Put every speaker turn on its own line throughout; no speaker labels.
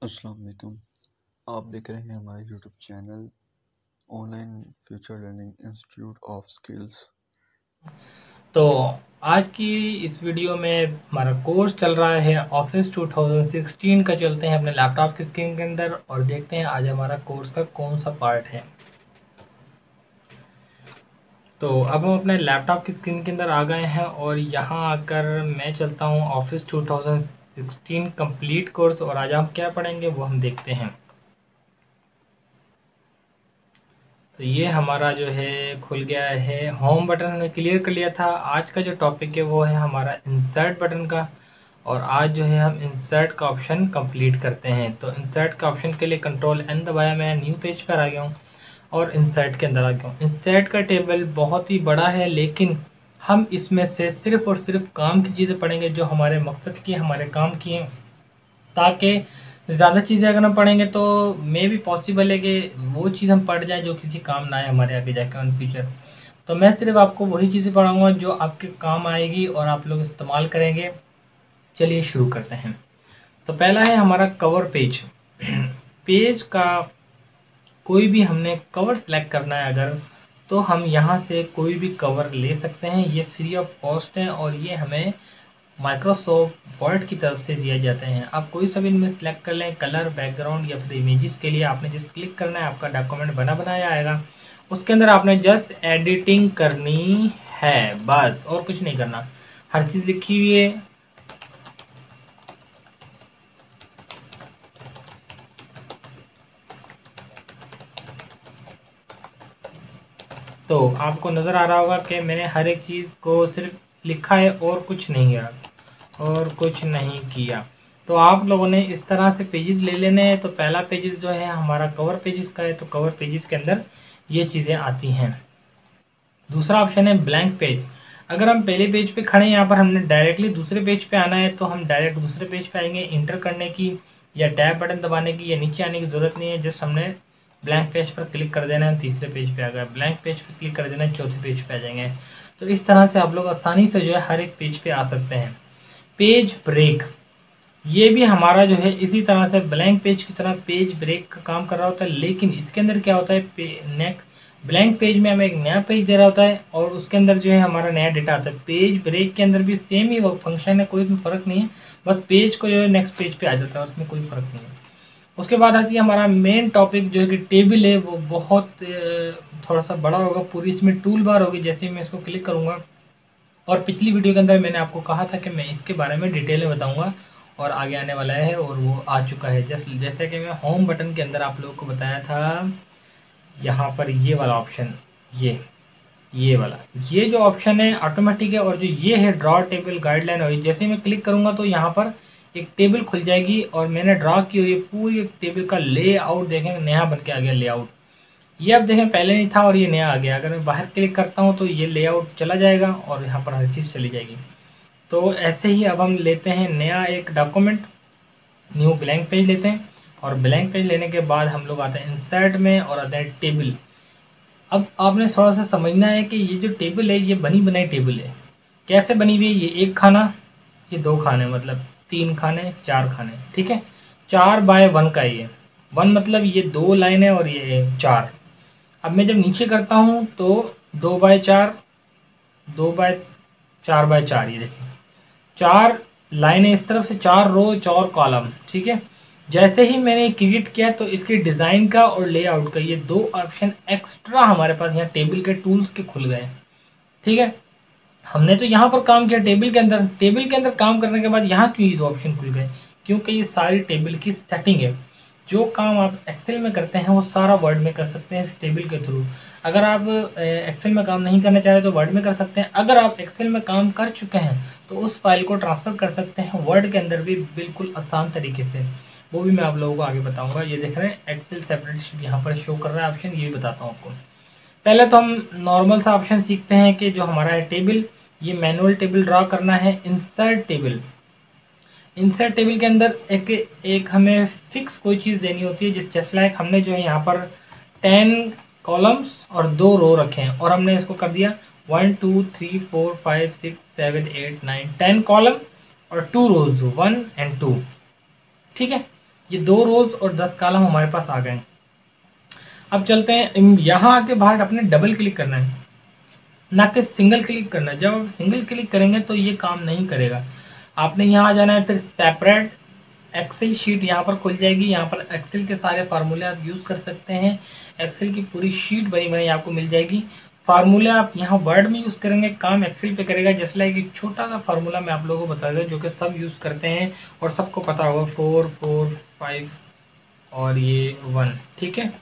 अस्सलाम वालेकुम। आप देख रहे हैं हमारे YouTube channel online future learning institute of skills.
तो आज की इस वीडियो में हमारा कोर्स चल रहा है ऑफिस 2016 का। चलते हैं अपने लैपटॉप की स्क्रीन के अंदर और देखते हैं आज हमारा कोर्स का कौन सा पार्ट है। तो अब हम अपने लैपटॉप की स्क्रीन के अंदर आ गए हैं और यहाँ आकर मैं चलता हूँ ऑफिस 2016 कंप्लीट कोर्स और आज हम क्या पढ़ेंगे वो हम देखते हैं। तो ये हमारा जो है खुल गया है। होम बटन हमने क्लियर कर लिया था। आज का जो टॉपिक है वो है हमारा इंसर्ट बटन का और आज जो है हम इंसर्ट का ऑप्शन कंप्लीट करते हैं। तो इंसर्ट का ऑप्शन के लिए कंट्रोल एन दबाया, मैं न्यू पेज पर आ गया हूँ और इंसर्ट के अंदर आ गया हूँ। इंसर्ट का टेबल बहुत ही बड़ा है लेकिन हम इसमें से सिर्फ और सिर्फ काम की चीज़ें पढ़ेंगे जो हमारे मकसद की, हमारे काम की हैं, ताकि ज़्यादा चीज़ें अगर हम पढ़ेंगे तो मे भी पॉसिबल है कि वो चीज़ हम पढ़ जाए जो किसी काम ना आए हमारे आगे जाके इन फ्यूचर। तो मैं सिर्फ आपको वही चीज़ें पढ़ाऊँगा जो आपके काम आएगी और आप लोग इस्तेमाल करेंगे। चलिए शुरू करते हैं। तो पहला है हमारा कवर पेज। पेज का कोई भी हमने कवर सेलेक्ट करना है अगर, तो हम यहाँ से कोई भी कवर ले सकते हैं। ये फ्री ऑफ कॉस्ट है और ये हमें माइक्रोसॉफ्ट वर्ड की तरफ से दिए जाते हैं। आप कोई सा भी इनमें सेलेक्ट कर लें, कलर, बैकग्राउंड या फिर इमेजेस के लिए आपने जिस क्लिक करना है आपका डॉक्यूमेंट बना बनाया आएगा। उसके अंदर आपने जस्ट एडिटिंग करनी है बस, और कुछ नहीं करना। हर चीज़ लिखी हुई है। तो आपको नज़र आ रहा होगा कि मैंने हर एक चीज़ को सिर्फ लिखा है और कुछ नहीं किया, और कुछ नहीं किया। तो आप लोगों ने इस तरह से पेजेस ले लेने हैं। तो पहला पेजेस जो है हमारा कवर पेजेस का है, तो कवर पेजेस के अंदर ये चीज़ें आती हैं। दूसरा ऑप्शन है ब्लैंक पेज। अगर हम पहले पेज पे खड़े हैं, यहाँ पर हमने डायरेक्टली दूसरे पेज पे आना है तो हम डायरेक्ट दूसरे पेज पे आएंगे। इंटर करने की या टैब बटन दबाने की या नीचे आने की ज़रूरत नहीं है। जस्ट हमने ब्लैंक पेज पर क्लिक कर देना है, तीसरे पेज पे आ गया। ब्लैंक पेज पर क्लिक कर देना है, चौथे पेज पे आ जाएंगे। तो इस तरह से आप लोग आसानी से जो है हर एक पेज पे आ सकते हैं। पेज ब्रेक, ये भी हमारा जो है इसी तरह से ब्लैंक पेज की तरह पेज ब्रेक का काम कर रहा होता है, लेकिन इसके अंदर क्या होता है, नेक्स्ट ब्लैंक पेज में हमें एक नया पेज दे रहा होता है और उसके अंदर जो है हमारा नया डेटा आता है। पेज ब्रेक के अंदर भी सेम ही फंक्शन है, कोई भी फर्क नहीं है, बस पेज को जो है नेक्स्ट पेज पे आ जाता है, उसमें कोई फर्क नहीं है। उसके बाद आती है हमारा मेन टॉपिक जो है कि टेबल है। वो बहुत थोड़ा सा बड़ा होगा, पूरी इसमें टूल बार होगी। जैसे ही मैं इसको क्लिक करूंगा, और पिछली वीडियो के अंदर मैंने आपको कहा था कि मैं इसके बारे में डिटेल में बताऊंगा और आगे आने वाला है और वो आ चुका है। जैसे कि मैं होम बटन के अंदर आप लोगों को बताया था, यहाँ पर ये वाला ऑप्शन, ये वाला, ये जो ऑप्शन है ऑटोमेटिक है। और जो ये है ड्रॉ टेबल गाइडलाइन, और जैसे ही मैं क्लिक करूंगा तो यहाँ पर एक टेबल खुल जाएगी और मैंने ड्रॉ की हुई पूरी टेबल का लेआउट देखेंगे नया बन के आ गया लेआउट। ये अब देखें पहले नहीं था और ये नया आ गया। अगर मैं बाहर क्लिक करता हूँ तो ये लेआउट चला जाएगा और यहाँ पर हर चीज़ चली जाएगी। तो ऐसे ही अब हम लेते हैं नया एक डॉक्यूमेंट, न्यू ब्लैंक पेज लेते हैं और ब्लैंक पेज लेने के बाद हम लोग आते हैं इंसर्ट में और आते हैं टेबल। अब आपने थोड़ा सा समझना है कि ये जो टेबल है ये बनी बनाई टेबल है। कैसे बनी हुई है, ये एक खाना, ये दो खाने, मतलब तीन खाने, चार खाने, ठीक है। 4x1 का ये, 1 मतलब ये 2 लाइन है और ये 4। अब मैं जब नीचे करता हूँ तो 2x4, 2x4x4, ये देखिए 4 लाइनें इस तरफ से, 4 रो, 4 कॉलम, ठीक है। जैसे ही मैंने क्रिएट किया तो इसके डिज़ाइन का और लेआउट का ये दो ऑप्शन एक्स्ट्रा हमारे पास यहाँ टेबल के टूल्स के खुल गए, ठीक है। हमने तो यहाँ पर काम किया टेबल के अंदर, टेबल के अंदर काम करने के बाद यहाँ क्यों ये दो ऑप्शन खुल गए, क्योंकि ये सारी टेबल की सेटिंग है। जो काम आप एक्सेल में करते हैं वो सारा वर्ड में कर सकते हैं इस टेबल के थ्रू। अगर आप एक्सेल में काम नहीं करना चाह रहे तो वर्ड में कर सकते हैं। अगर आप एक्सेल में काम कर चुके हैं तो उस फाइल को ट्रांसफ़र कर सकते हैं वर्ड के अंदर भी बिल्कुल आसान तरीके से। वो भी मैं आप लोगों को आगे बताऊंगा। ये देख रहे हैं एक्सेल सेपरेट यहाँ पर शो कर रहा है ऑप्शन, ये भी बताता हूँ आपको। पहले तो हम नॉर्मल सा ऑप्शन सीखते हैं कि जो हमारा है टेबल, ये मैनुअल टेबल ड्रा करना है। इंसर्ट टेबल, इंसर्ट टेबल के अंदर एक एक हमें फिक्स कोई चीज़ देनी होती है। जैसे लाइक हमने जो है यहाँ पर 10 कॉलम्स और 2 रो रखे हैं और हमने इसको कर दिया 1 2 3 4 5 6 7 8 9 10 कॉलम और 2 रोज, 1 और 2, ठीक है। ये 2 रोज और 10 कॉलम हमारे पास आ गए। अब चलते हैं, यहाँ आके बाहर अपने डबल क्लिक करना है, ना कि सिंगल क्लिक करना है। जब आप सिंगल क्लिक करेंगे तो ये काम नहीं करेगा। आपने यहाँ आ जाना है, फिर सेपरेट एक्सेल शीट यहाँ पर खुल जाएगी। यहाँ पर एक्सेल के सारे फार्मूले आप यूज़ कर सकते हैं। एक्सेल की पूरी शीट बनी बनाई आपको मिल जाएगी। फार्मूले आप यहाँ वर्ड में यूज़ करेंगे, काम एक्सेल पे करेगा। जैसे लाइक एक छोटा सा फार्मूला मैं आप लोगों को बता दूँ जो कि सब यूज़ करते हैं और सबको पता होगा, 4 4 5 और ये 1, ठीक है,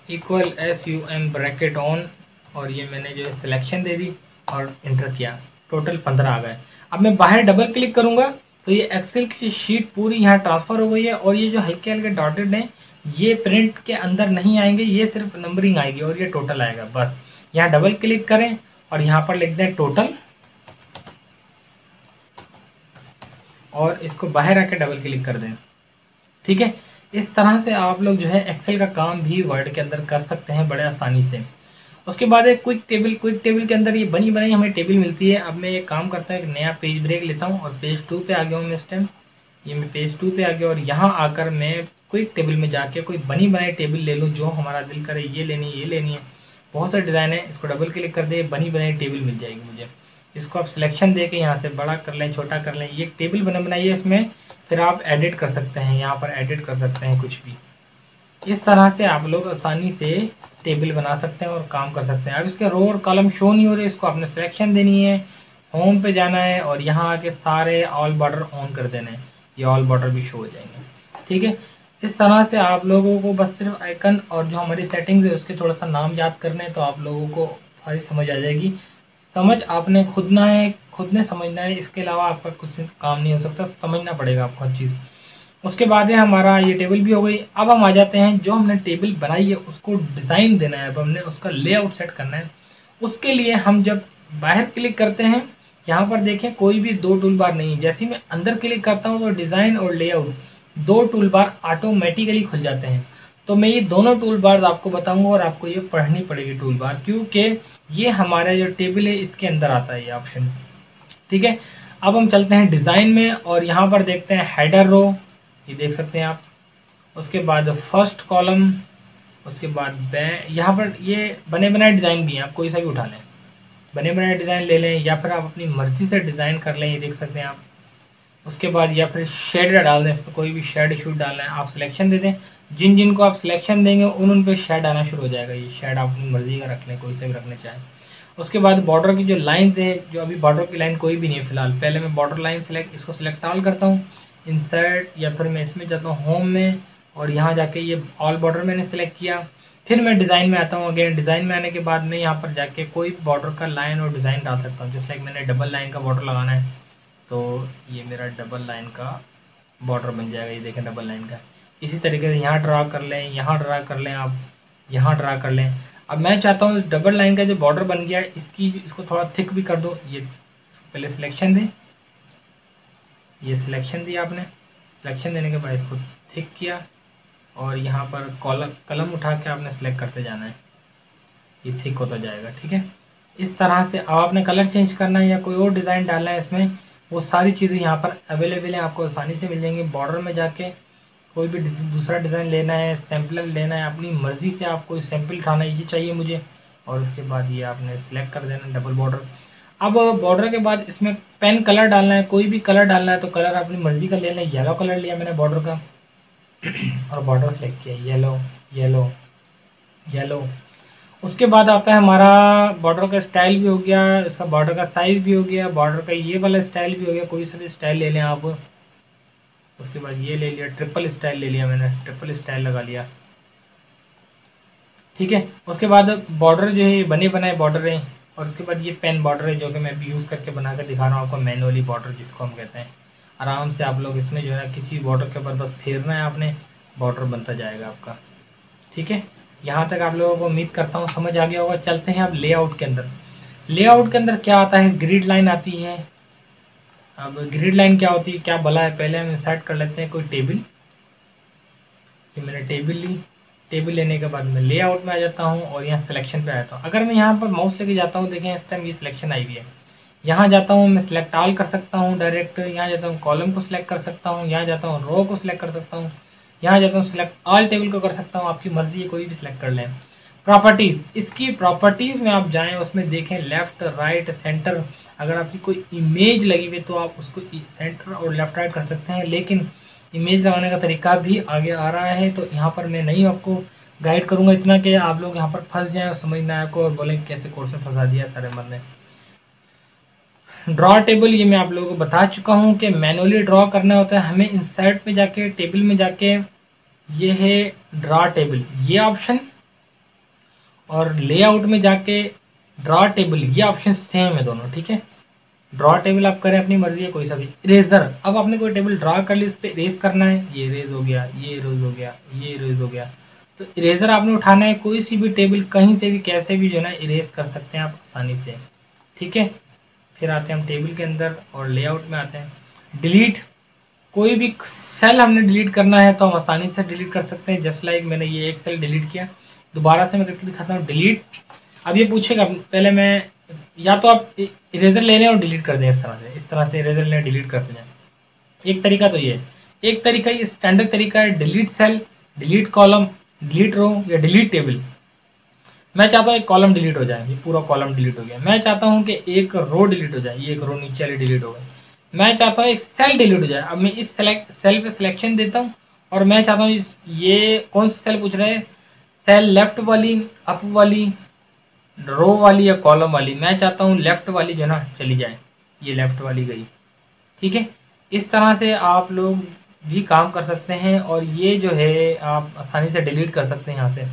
इक्वल SUM ब्रैकेट ऑन, और ये मैंने जो है सिलेक्शन दे दी और इंटर किया, टोटल 15 आ गए। अब मैं बाहर डबल क्लिक करूंगा तो ये एक्सेल की शीट पूरी यहाँ ट्रांसफर हो गई है, और ये जो हल्के हल्के डॉटेड हैं ये प्रिंट के अंदर नहीं आएंगे, ये सिर्फ नंबरिंग आएगी और ये टोटल आएगा। बस यहाँ डबल क्लिक करें और यहाँ पर लिख दें टोटल, और इसको बाहर आके डबल क्लिक कर दें, ठीक है। इस तरह से आप लोग जो है एक्सेल का काम भी वर्ड के अंदर कर सकते हैं बड़े आसानी से। उसके बाद एक क्विक टेबल के अंदर ये बनी बनाई हमें टेबल मिलती है। अब मैं ये काम करता हूँ, एक नया पेज ब्रेक लेता हूँ और पेज 2 पे आ गया हूँ मैं इस टाइम। ये मैं पेज 2 पे आ गया और यहाँ आकर मैं क्विक टेबल में जाके कोई बनी बनाई टेबल ले लूँ जो हमारा दिल करे, ये लेनी है। बहुत सारे डिज़ाइन है, इसको डबल क्लिक कर दे, बनी बनाई टेबल मिल जाएगी मुझे। इसको आप सिलेक्शन दे के यहाँ से बड़ा कर लें, छोटा कर लें। ये टेबल बनाई है, इसमें फिर आप एडिट कर सकते हैं, यहाँ पर एडिट कर सकते हैं कुछ भी। इस तरह से आप लोग आसानी से टेबल बना सकते हैं और काम कर सकते हैं। अब इसके रो और कॉलम शो नहीं हो रहे, इसको आपने सिलेक्शन देनी है, होम पे जाना है और यहाँ आके सारे ऑल बॉर्डर ऑन कर देने हैं, ये ऑल बॉर्डर भी शो हो जाएंगे, ठीक है। इस तरह से आप लोगों को बस सिर्फ आइकन और जो हमारी सेटिंग्स है उसके थोड़ा सा नाम याद करने हैं, तो आप लोगों को सारी समझ आ जाएगी। समझ आपने खुद ने समझना है, इसके अलावा आपका कुछ काम नहीं हो सकता, समझना पड़ेगा आपको हर चीज़। उसके बाद है हमारा ये टेबल भी हो गई। अब हम आ जाते हैं, जो हमने टेबल बनाई है उसको डिज़ाइन देना है, अब हमने उसका लेआउट सेट करना है। उसके लिए हम जब बाहर क्लिक करते हैं, यहाँ पर देखें कोई भी 2 टूल बार नहीं है। जैसे ही मैं अंदर क्लिक करता हूँ तो डिज़ाइन और लेआउट 2 टूल बार ऑटोमेटिकली खुल जाते हैं। तो मैं ये दोनों टूल बार आपको बताऊंगा और आपको ये पढ़नी पड़ेगी टूल बार, क्योंकि ये हमारा जो टेबल है इसके अंदर आता है ये ऑप्शन, ठीक है। अब हम चलते हैं डिज़ाइन में और यहाँ पर देखते हैं हेडर रो, ये देख सकते हैं आप। उसके बाद फर्स्ट कॉलम, उसके बाद यहाँ पर ये बने बनाए डिज़ाइन भी हैं, आप कोई सा भी उठा लें, बने बनाए डिज़ाइन ले लें या फिर आप अपनी मर्जी से डिज़ाइन कर लें, ये देख सकते हैं आप। उसके बाद या फिर शेड डाल दें, इस पर कोई भी शेड शूट डालना है आप सिलेक्शन दे दें। जिन को आप सिलेक्शन देंगे उन पे शेड आना शुरू हो जाएगा। ये शेड आप अपनी मर्जी का रख लें, कोई सा भी रखना चाहें। उसके बाद बॉर्डर की जो लाइन है, जो अभी बॉर्डर की लाइन कोई भी नहीं है फिलहाल, पहले मैं बॉर्डर लाइन इसको सिलेक्ट ऑल करता हूँ, इंसर्ट, या फिर मैं इसमें जाता हूँ होम में और यहाँ जाके ये ऑल बॉर्डर मैंने सेलेक्ट किया। फिर मैं डिज़ाइन में आता हूँ। अगेन डिज़ाइन में आने के बाद मैं यहाँ पर जाके कोई बॉर्डर का लाइन और डिज़ाइन डाल सकता हूँ। जैसे लाइक मैंने डबल लाइन का बॉर्डर लगाना है तो ये मेरा डबल लाइन का बॉर्डर बन जाएगा, ये देखें डबल लाइन का। इसी तरीके से यहाँ ड्रा कर लें, यहाँ ड्रा कर लें, आप यहाँ ड्रा कर लें। अब मैं चाहता हूँ डबल लाइन का जो बॉर्डर बन गया है इसको थोड़ा थिक भी कर दो। ये पहले सिलेक्शन दें, ये सिलेक्शन दिया आपने, सिलेक्शन देने के बाद इसको थिक किया और यहाँ पर कलम उठा के आपने सेलेक्ट करते जाना है, ये थिक होता जाएगा, ठीक है। इस तरह से अब आपने कलर चेंज करना है या कोई और डिज़ाइन डालना है इसमें, वो सारी चीज़ें यहाँ पर अवेलेबल हैं, आपको आसानी से मिल जाएंगी। बॉर्डर में जाके कोई भी दूसरा डिज़ाइन लेना है, सैम्पल लेना है, अपनी मर्ज़ी से आप कोई सैम्पल उठाना है, ये चाहिए मुझे, और उसके बाद ये आपने सेलेक्ट कर देना डबल बॉर्डर। अब बॉर्डर के बाद इसमें पेन कलर डालना है, कोई भी कलर डालना है तो कलर अपनी मर्ज़ी का लेना है। येलो कलर लिया मैंने बॉर्डर का और बॉर्डर सेलेक्ट किया, येलो येलो येलो। उसके बाद आता है हमारा बॉर्डर का स्टाइल भी हो गया, इसका बॉर्डर का साइज़ भी हो गया, बॉर्डर का ये वाला स्टाइल भी हो गया, कोई सा भी स्टाइल ले लें आप। उसके बाद ये ले लिया, ट्रिपल स्टाइल ले लिया मैंने, ट्रिपल स्टाइल लगा लिया, ठीक है। उसके बाद बॉर्डर जो है बने बनाए बॉर्डर हैं, और उसके बाद ये पेन बॉर्डर है जो कि मैं अभी यूज़ करके बना कर दिखा रहा हूँ आपको, मैनुअली बॉर्डर जिसको हम कहते हैं। आराम से आप लोग इसमें जो है किसी बॉर्डर के ऊपर बस फेरना है आपने, बॉर्डर बनता जाएगा आपका, ठीक है। यहाँ तक आप लोगों को उम्मीद करता हूँ समझ आ गया होगा। चलते हैं अब लेआउट के अंदर। लेआउट के अंदर क्या आता है, ग्रिड लाइन आती है। अब ग्रिड लाइन क्या होती है, क्या भला है, पहले हम इंसर्ट कर लेते हैं कोई टेबल। ये मैंने टेबल ली, टेबल लेने के बाद मैं लेआउट में आ जाता हूँ और यहाँ सिलेक्शन पे आ जाता हूँ। अगर मैं यहाँ पर माउस लेके जाता हूँ, देखें इस टाइम ये सिलेक्शन आई हुई है, यहाँ जाता हूँ मैं सिलेक्ट ऑल कर सकता हूँ डायरेक्ट, यहाँ जाता हूँ कॉलम को सिलेक्ट कर सकता हूँ, यहाँ जाता हूँ रो को सिलेक्ट कर सकता हूँ, यहाँ जाता हूँ सिलेक्ट ऑल टेबल को कर सकता हूँ, आपकी मर्जी है कोई भी सिलेक्ट कर लें। प्रॉपर्टीज, इसकी प्रॉपर्टीज में आप जाएं, उसमें देखें लेफ्ट राइट सेंटर, अगर आपकी कोई इमेज लगी हुई तो आप उसको सेंटर और लेफ्ट राइट कर सकते हैं, लेकिन इमेज लगाने का तरीका भी आगे आ रहा है, तो यहाँ पर मैं नहीं आपको गाइड करूंगा, इतना कि आप लोग यहाँ पर फंस जाएं और समझ ना आपको और बोलें कैसे कोर्स में फंसा दिया सर अहमद ने। ड्रॉ टेबल ये मैं आप लोगों को बता चुका हूँ कि मैनुअली ड्रॉ करना होता है हमें, इंसर्ट में जाके टेबल में जाके, ये है ड्रॉ टेबल ये ऑप्शन, और लेआउट में जाके ड्रॉ टेबल ये ऑप्शन सेम है दोनों, ठीक है। ड्रॉ टेबल आप करें अपनी मर्जी है कोई सा भी। इरेजर, अब आपने कोई टेबल ड्रॉ कर ली, उस पर इरेज करना है, ये इरेज हो गया, ये इरेज हो गया, ये इरेज हो गया, तो इरेजर आपने उठाना है, कोई सी भी टेबल कहीं से भी कैसे भी जो है ना इरेज कर सकते हैं आप आसानी से, ठीक है। फिर आते हैं हम टेबल के अंदर और लेआउट में आते हैं। डिलीट, कोई भी सेल हमने डिलीट करना है तो हम आसानी से डिलीट कर सकते हैं, जस्ट लाइक मैंने ये एक सेल डिलीट किया, दोबारा से मैं करके दिखाता हूँ डिलीट। अब ये पूछेगा, पहले मैं या तो आप इरेजर ले लें और डिलीट कर दें, इस तरह से इरेजर लें डिलीट करते जाएं, एक तरीका तो ये है। एक तरीका ये स्टैंडर्ड तरीका है delete cell, delete column, delete row या डिलीट टेबल। मैं चाहता हूँ एक कॉलम डिलीट हो जाए, ये पूरा कॉलम डिलीट हो गया। मैं चाहता हूँ कि एक रो डिलीट हो जाए, ये एक रो नीचे वाली डिलीट हो गई। मैं चाहता हूँ एक सेल डिलीट हो जाए, अब मैं इस सेल पे सिलेक्शन देता हूँ और मैं चाहता हूँ ये कौन सी सेल पूछ रहे हैं, सेल लेफ्ट वाली, अप वाली, रो वाली या कॉलम वाली। मैं चाहता हूँ लेफ्ट वाली जो ना चली जाए, ये लेफ्ट वाली गई, ठीक है। इस तरह से आप लोग भी काम कर सकते हैं और ये जो है आप आसानी से डिलीट कर सकते हैं। यहाँ से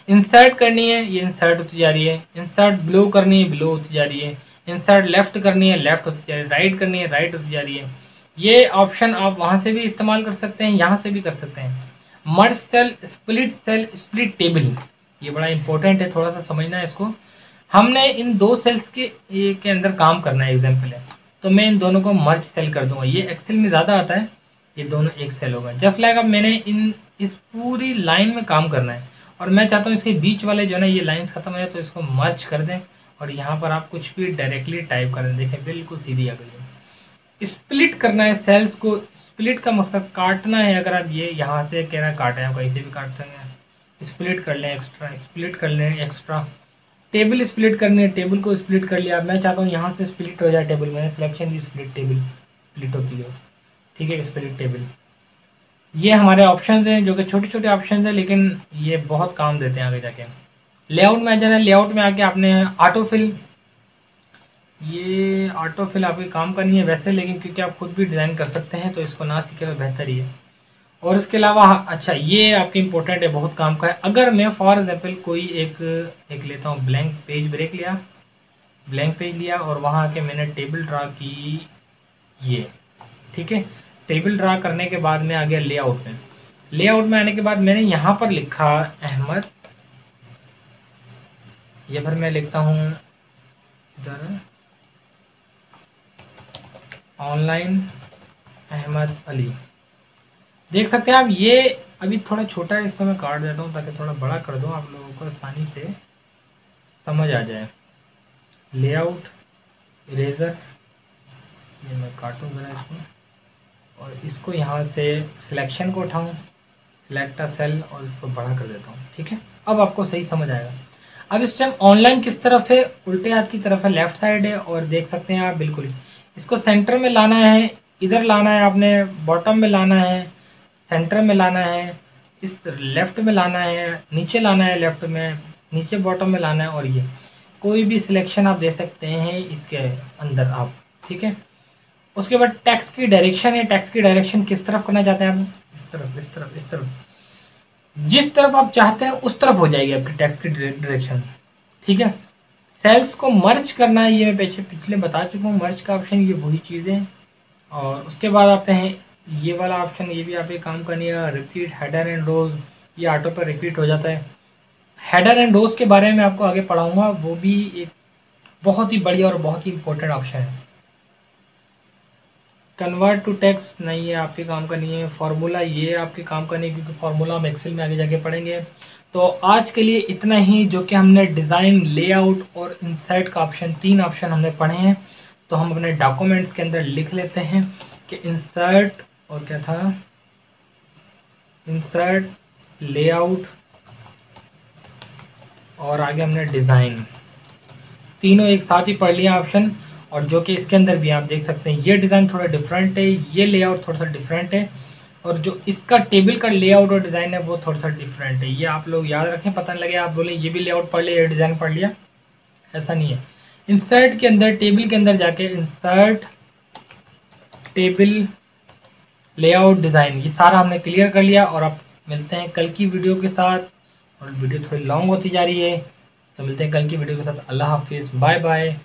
इंसर्ट करनी है, ये इंसर्ट होती जा रही है, इंसर्ट ब्लो करनी है, ब्लो होती जा रही है, इंसर्ट लेफ्ट करनी है, लेफ्ट होती जा रही है, राइट करनी है, राइट होती जा रही है। ये ऑप्शन आप वहां से भी इस्तेमाल कर सकते हैं, यहाँ से भी कर सकते हैं। मर्ज सेल, स्प्लिट टेबल, ये बड़ा इंपॉर्टेंट है, थोड़ा सा समझना है इसको। हमने इन दो सेल्स के अंदर काम करना है, एग्जाम्पल है, तो मैं इन दोनों को मर्ज सेल कर दूंगा, ये एक्सेल में ज़्यादा आता है, ये दोनों एक सेल होगा। जस्ट लाइक अब मैंने इस पूरी लाइन में काम करना है और मैं चाहता हूँ इसके बीच वाले जो है ना ये लाइंस खत्म हो जाए, तो इसको मर्ज कर दें और यहाँ पर आप कुछ भी डायरेक्टली टाइप कर दें, देखें बिल्कुल सीधी आ गई है। स्प्लिट करना है सेल्स को, स्प्लिट का मकसद काटना है, अगर आप ये यहाँ से कह रहे हैं काटें, आप कहीं से भी काट सकते हैं, स्प्लिट कर लें एक्स्ट्रा, स्प्लिट कर लें एक्स्ट्रा। टेबल स्प्लिट करनी है, टेबल को स्प्लिट कर लिया, मैं चाहता हूँ यहाँ से स्प्लिट हो जाए टेबल, मैंने सिलेक्शन दी, स्प्लिट टेबल स्प्लिट होती है, ठीक है, स्प्लिट टेबल। ये हमारे ऑप्शंस हैं जो कि छोटे छोटे ऑप्शंस हैं, लेकिन ये बहुत काम देते हैं आगे जाके। लेआउट में आ जाना है, लेआउट में आके आपने ऑटो फिल, ये ऑटो फिल आपके काम का नहीं है वैसे, लेकिन क्योंकि आप खुद भी डिज़ाइन कर सकते हैं तो इसको ना सीखे तो बेहतर ही है। और इसके अलावा अच्छा ये आपके इम्पोर्टेंट है, बहुत काम का है। अगर मैं फॉर एग्जांपल कोई एक लेता हूँ, ब्लैंक पेज ब्रेक लिया, ब्लैंक पेज लिया और वहाँ आके मैंने टेबल ड्रा की, ये ठीक है। टेबल ड्रा करने के बाद में आ गया लेआउट में, लेआउट में आने के बाद मैंने यहाँ पर लिखा अहमद, या फिर मैं लिखता हूँ इधर ऑनलाइन अहमद अली, देख सकते हैं आप। ये अभी थोड़ा छोटा है, इसको मैं काट देता हूँ ताकि थोड़ा बड़ा कर दूँ, आप लोगों को आसानी से समझ आ जाए। लेआउट, इरेजर, ये मैं काटूँ ज़रा इसको और इसको यहाँ से सिलेक्शन को उठाऊँ, सिलेक्ट अ सेल और इसको बड़ा कर देता हूँ, ठीक है। अब आपको सही समझ आएगा। अब इस टाइम ऑनलाइन किस तरफ है, उल्टे हाथ की तरफ है, लेफ्ट साइड है, और देख सकते हैं आप बिल्कुल इसको सेंटर में लाना है, इधर लाना है आपने, बॉटम में लाना है, सेंटर में लाना है, इस लेफ्ट में लाना है, नीचे लाना है, लेफ्ट में नीचे बॉटम में लाना है, और ये कोई भी सिलेक्शन आप दे सकते हैं इसके अंदर आप, ठीक है। उसके बाद टेक्स्ट की डायरेक्शन है, टेक्स्ट की डायरेक्शन किस तरफ करना चाहते हैं आप, इस तरफ, इस तरफ, इस तरफ, जिस तरफ आप चाहते हैं उस तरफ हो जाएगी आपकी टेक्स्ट की डायरेक्शन, ठीक है। सेल्स को मर्ज करना है, ये मैं पिछले बता चुका हूँ, मर्ज का ऑप्शन ये वही चीज़ें। और उसके बाद आते हैं ये वाला ऑप्शन, ये भी आप एक काम करनी है, रिपीट हेडर एंड रोज, ये ऑटो पर रिपीट हो जाता है। हेडर एंड रोज के बारे में आपको आगे पढ़ाऊंगा, वो भी एक बहुत ही बढ़िया और बहुत ही इंपॉर्टेंट ऑप्शन है। कन्वर्ट टू टेक्स्ट नहीं है आपके काम का नहीं है। फार्मूला ये आपके काम का नहीं है, क्योंकि फार्मूला हम एक्सेल में आगे जाके पढ़ेंगे। तो आज के लिए इतना ही, जो कि हमने डिज़ाइन, लेआउट और इंसर्ट का ऑप्शन, 3 ऑप्शन हमने पढ़े हैं। तो हम अपने डॉक्यूमेंट्स के अंदर लिख लेते हैं कि इंसर्ट और क्या था, इंसर्ट, लेआउट और आगे हमने डिज़ाइन, तीनों एक साथ ही पढ़ लिया ऑप्शन। और जो कि इसके अंदर भी आप देख सकते हैं ये डिज़ाइन थोड़ा डिफरेंट है, ये लेआउट थोड़ा सा डिफरेंट है, और जो इसका टेबल का लेआउट और डिज़ाइन है वो थोड़ा सा डिफरेंट है। ये आप लोग याद रखें, पता नहीं लगे आप बोले ये भी लेआउट पढ़ लिया, ये डिज़ाइन पढ़ लिया, ऐसा नहीं है। इंसर्ट के अंदर, टेबल के अंदर जाके इंसर्ट, टेबल, लेआउट, डिज़ाइन, ये सारा हमने क्लियर कर लिया। और अब मिलते हैं कल की वीडियो के साथ, और वीडियो थोड़ी लॉन्ग होती जा रही है, तो मिलते हैं कल की वीडियो के साथ। अल्लाह हाफिज़, बाय बाय।